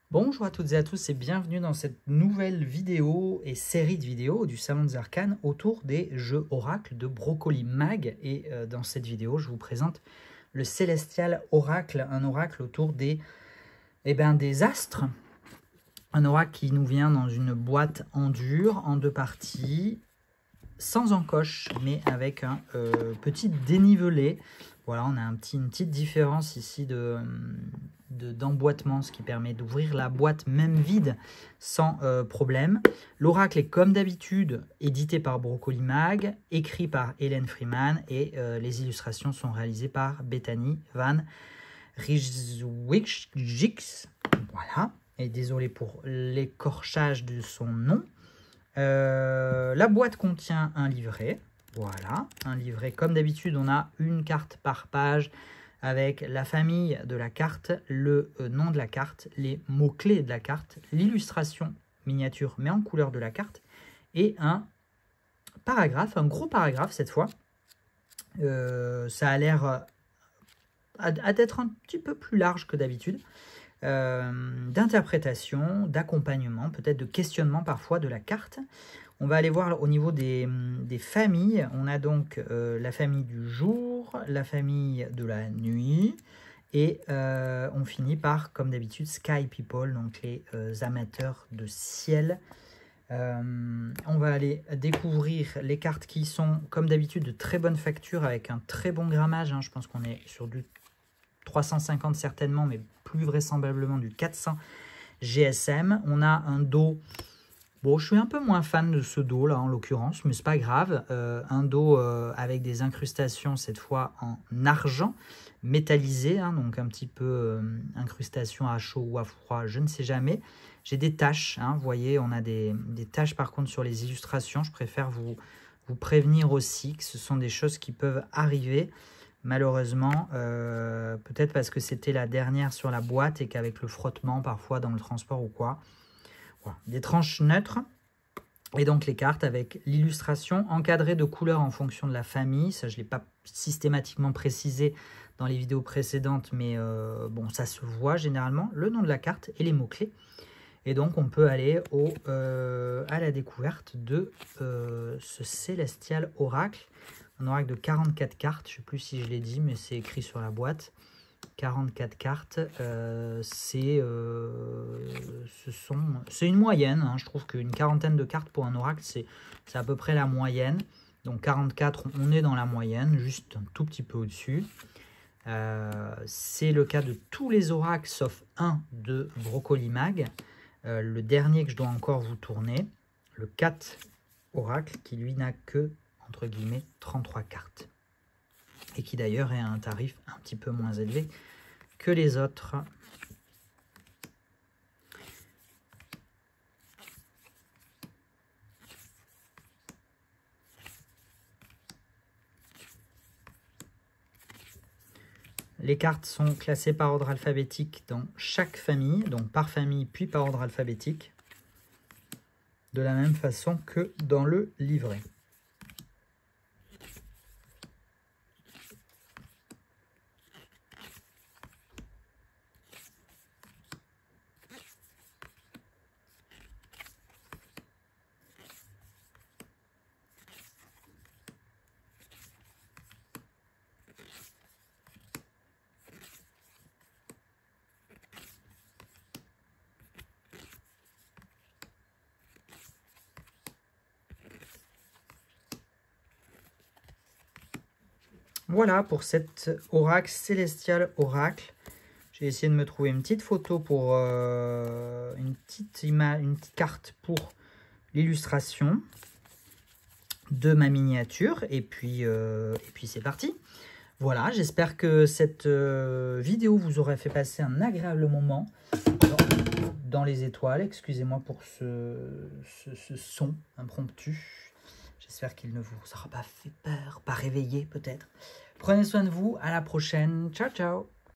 Bonjour à toutes et à tous et bienvenue dans cette nouvelle vidéo et série de vidéos du Salon des Arcanes autour des jeux Oracle de Broccoli Mag. Et dans cette vidéo, je vous présente le Célestial Oracle, un oracle autour des astres. Un oracle qui nous vient dans une boîte en dur, en deux parties, sans encoche, mais avec un petit dénivelé. Voilà, on a une petite différence ici d'emboîtement, ce qui permet d'ouvrir la boîte même vide sans problème. L'oracle est comme d'habitude édité par Broccoli Mag, écrit par Hélène Freeman et les illustrations sont réalisées par Bethany Van Rijswijk. Voilà, et désolé pour l'écorchage de son nom. La boîte contient un livret. Voilà, un livret. Comme d'habitude, on a une carte par page avec la famille de la carte, le nom de la carte, les mots-clés de la carte, l'illustration miniature mais en couleur de la carte et un paragraphe, un gros paragraphe cette fois. Ça a l'air d'être un petit peu plus large que d'habitude. D'interprétation, d'accompagnement, peut-être de questionnement parfois de la carte. On va aller voir au niveau des familles. On a donc la famille du jour, la famille de la nuit, et on finit par, comme d'habitude, Sky People, donc les amateurs de ciel. On va aller découvrir les cartes qui sont, comme d'habitude, de très bonne facture, avec un très bon grammage. Je pense qu'on est sur du 350 certainement, mais plus vraisemblablement du 400 GSM. On a un dos... Bon, je suis un peu moins fan de ce dos là en l'occurrence, mais c'est pas grave. Un dos avec des incrustations cette fois en argent métallisé, donc un petit peu incrustation à chaud ou à froid, je ne sais jamais. J'ai des taches, vous voyez, on a des taches par contre sur les illustrations. Je préfère vous prévenir aussi que ce sont des choses qui peuvent arriver. Malheureusement, peut-être parce que c'était la dernière sur la boîte et qu'avec le frottement parfois dans le transport ou quoi. Voilà. Des tranches neutres et donc les cartes avec l'illustration encadrée de couleurs en fonction de la famille. Ça, je ne l'ai pas systématiquement précisé dans les vidéos précédentes, mais bon, ça se voit généralement, le nom de la carte et les mots-clés. Et donc, on peut aller à la découverte de ce Célestial Oracle. Un oracle de 44 cartes, je ne sais plus si je l'ai dit, mais c'est écrit sur la boîte. 44 cartes, c'est une moyenne. Je trouve qu'une quarantaine de cartes pour un oracle, c'est à peu près la moyenne. Donc 44, on est dans la moyenne, juste un tout petit peu au-dessus. C'est le cas de tous les oracles, sauf un de Broccoli Mag. Le dernier que je dois encore vous tourner, le 4 oracle, qui lui n'a que, entre guillemets, 33 cartes. Et qui d'ailleurs est à un tarif un petit peu moins élevé que les autres. Les cartes sont classées par ordre alphabétique dans chaque famille, donc par famille puis par ordre alphabétique, de la même façon que dans le livret. Voilà pour cet oracle, Célestial Oracle. J'ai essayé de me trouver une petite photo pour une petite carte pour l'illustration de ma miniature. Et puis c'est parti. Voilà, j'espère que cette vidéo vous aura fait passer un agréable moment dans les étoiles. Excusez-moi pour ce son impromptu. J'espère qu'il ne vous aura pas fait peur, pas réveillé peut-être. Prenez soin de vous, à la prochaine. Ciao, ciao.